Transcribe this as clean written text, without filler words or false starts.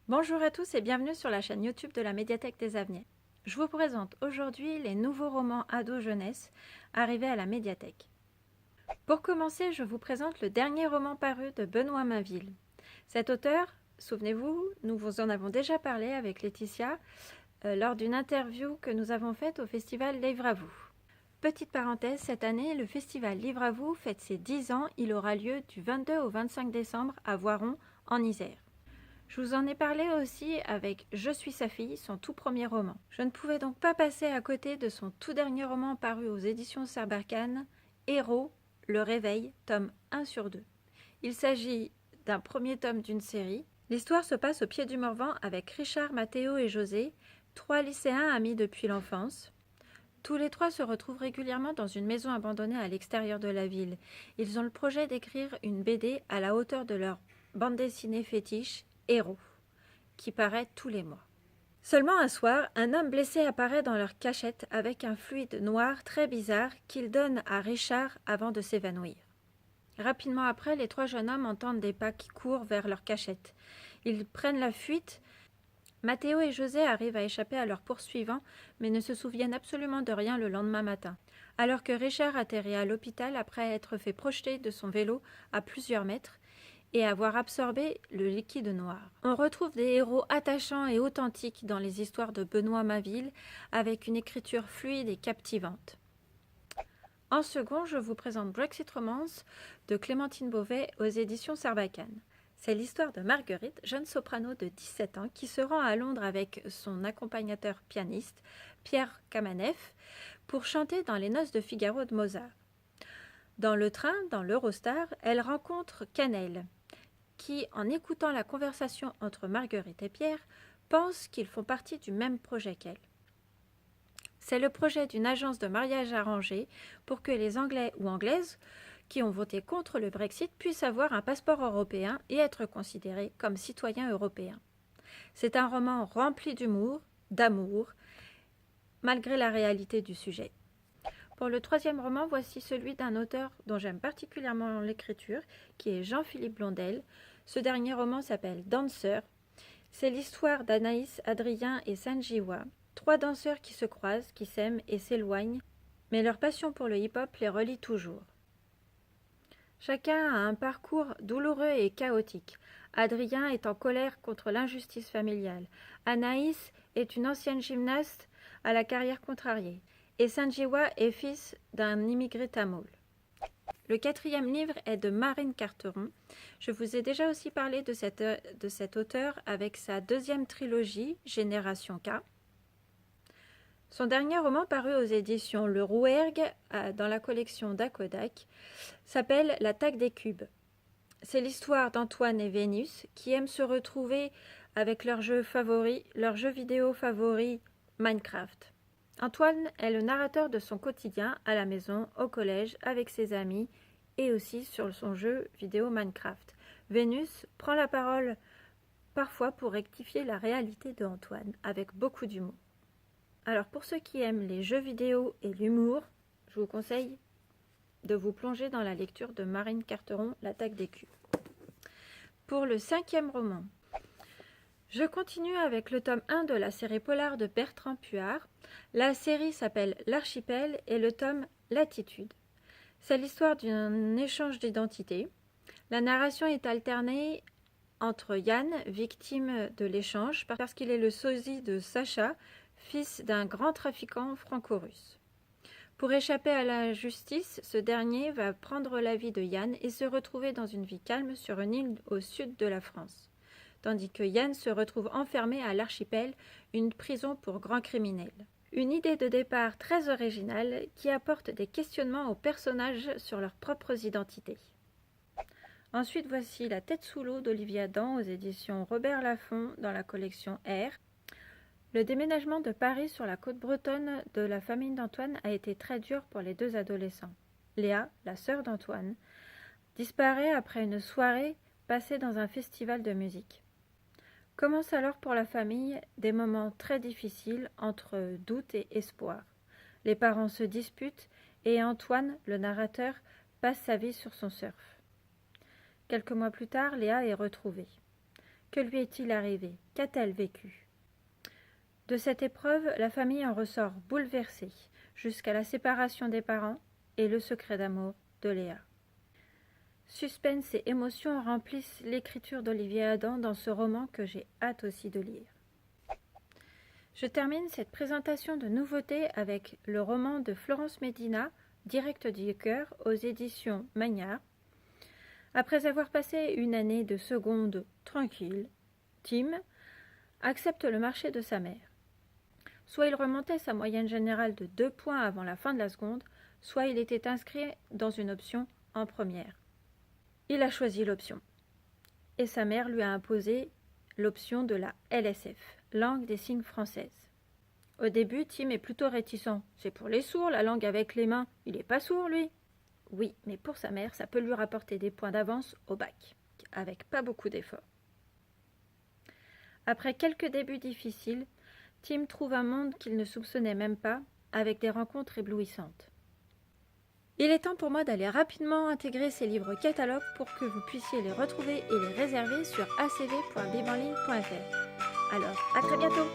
Bonjour à tous et bienvenue sur la chaîne YouTube de la Médiathèque des Avenirs. Je vous présente aujourd'hui les nouveaux romans ado-jeunesse arrivés à la médiathèque. Pour commencer, je vous présente le dernier roman paru de Benoît Mainville. Cet auteur, souvenez-vous, nous vous en avons déjà parlé avec Laetitia lors d'une interview que nous avons faite au festival Livre à vous. Petite parenthèse, cette année, le festival Livre à vous fête ses 10 ans. Il aura lieu du 22 au 25 décembre à Voiron, en Isère. Je vous en ai parlé aussi avec Je suis sa fille, son tout premier roman. Je ne pouvais donc pas passer à côté de son tout dernier roman paru aux éditions Sarbacane, Héros, Le Réveil, tome 1 sur 2. Il s'agit d'un premier tome d'une série. L'histoire se passe au pied du Morvan avec Richard, Mathéo et José, trois lycéens amis depuis l'enfance. Tous les trois se retrouvent régulièrement dans une maison abandonnée à l'extérieur de la ville. Ils ont le projet d'écrire une BD à la hauteur de leur bande dessinée fétiche, Héros, qui paraît tous les mois. Seulement un soir, un homme blessé apparaît dans leur cachette avec un fluide noir très bizarre qu'il donne à Richard avant de s'évanouir. Rapidement après, les trois jeunes hommes entendent des pas qui courent vers leur cachette. Ils prennent la fuite. Mathéo et José arrivent à échapper à leurs poursuivants, mais ne se souviennent absolument de rien le lendemain matin. Alors que Richard atterrit à l'hôpital après être fait projeter de son vélo à plusieurs mètres, et avoir absorbé le liquide noir. On retrouve des héros attachants et authentiques dans les histoires de Benoît Mainville, avec une écriture fluide et captivante. En second, je vous présente Brexit Romance de Clémentine Beauvais aux éditions Sarbacane. C'est l'histoire de Marguerite, jeune soprano de 17 ans, qui se rend à Londres avec son accompagnateur pianiste, Pierre Kamaneff, pour chanter dans les noces de Figaro de Mozart. Dans le train, dans l'Eurostar, elle rencontre Cannelle, qui, en écoutant la conversation entre Marguerite et Pierre, pense qu'ils font partie du même projet qu'elle. C'est le projet d'une agence de mariage arrangé pour que les Anglais ou Anglaises qui ont voté contre le Brexit puissent avoir un passeport européen et être considérés comme citoyens européens. C'est un roman rempli d'humour, d'amour, malgré la réalité du sujet. Pour le troisième roman, voici celui d'un auteur dont j'aime particulièrement l'écriture, qui est Jean-Philippe Blondel. Ce dernier roman s'appelle Danseur. C'est l'histoire d'Anaïs, Adrien et Sanjiwa, trois danseurs qui se croisent, qui s'aiment et s'éloignent, mais leur passion pour le hip-hop les relie toujours. Chacun a un parcours douloureux et chaotique. Adrien est en colère contre l'injustice familiale. Anaïs est une ancienne gymnaste à la carrière contrariée. Et Sanjiwa est fils d'un immigré tamoul. Le quatrième livre est de Marine Carteron. Je vous ai déjà aussi parlé de cet auteur avec sa deuxième trilogie, Génération K. Son dernier roman paru aux éditions Le Rouergue dans la collection d'Akodak s'appelle L'attaque des cubes. C'est l'histoire d'Antoine et Vénus qui aiment se retrouver avec leur jeu vidéo favori, Minecraft. Antoine est le narrateur de son quotidien à la maison, au collège, avec ses amis et aussi sur son jeu vidéo Minecraft. Vénus prend la parole parfois pour rectifier la réalité de Antoine avec beaucoup d'humour. Alors pour ceux qui aiment les jeux vidéo et l'humour, je vous conseille de vous plonger dans la lecture de Marine Carteron, L'attaque des cubes. Pour le cinquième roman, je continue avec le tome 1 de la série polar de Bertrand Puard. La série s'appelle L'Archipel et le tome Latitude. C'est l'histoire d'un échange d'identité. La narration est alternée entre Yann, victime de l'échange, parce qu'il est le sosie de Sacha, fils d'un grand trafiquant franco-russe. Pour échapper à la justice, ce dernier va prendre la vie de Yann et se retrouver dans une vie calme sur une île au sud de la France, tandis que Yann se retrouve enfermé à l'Archipel, une prison pour grands criminels. Une idée de départ très originale qui apporte des questionnements aux personnages sur leurs propres identités. Ensuite, voici La tête sous l'eau d'Olivier Adam aux éditions Robert Laffont dans la collection R. Le déménagement de Paris sur la côte bretonne de la famille d'Antoine a été très dur pour les deux adolescents. Léa, la sœur d'Antoine, disparaît après une soirée passée dans un festival de musique. Commencent alors pour la famille des moments très difficiles entre doute et espoir. Les parents se disputent et Antoine, le narrateur, passe sa vie sur son surf. Quelques mois plus tard, Léa est retrouvée. Que lui est-il arrivé? Qu'a-t-elle vécu? De cette épreuve, la famille en ressort bouleversée, jusqu'à la séparation des parents et le secret d'amour de Léa. Suspense et émotion remplissent l'écriture d'Olivier Adam dans ce roman que j'ai hâte aussi de lire. Je termine cette présentation de nouveautés avec le roman de Florence Medina, Direct du cœur, aux éditions Magnard. Après avoir passé une année de seconde tranquille, Tim accepte le marché de sa mère. Soit il remontait sa moyenne générale de 2 points avant la fin de la seconde, soit il était inscrit dans une option en première. Il a choisi l'option. Et sa mère lui a imposé l'option de la LSF, langue des signes française. Au début, Tim est plutôt réticent. C'est pour les sourds, la langue avec les mains. Il n'est pas sourd, lui. Oui, mais pour sa mère, ça peut lui rapporter des points d'avance au bac, avec pas beaucoup d'efforts. Après quelques débuts difficiles, Tim trouve un monde qu'il ne soupçonnait même pas, avec des rencontres éblouissantes. Il est temps pour moi d'aller rapidement intégrer ces livres catalogues pour que vous puissiez les retrouver et les réserver sur acv.bibenligne.fr. Alors, à très bientôt!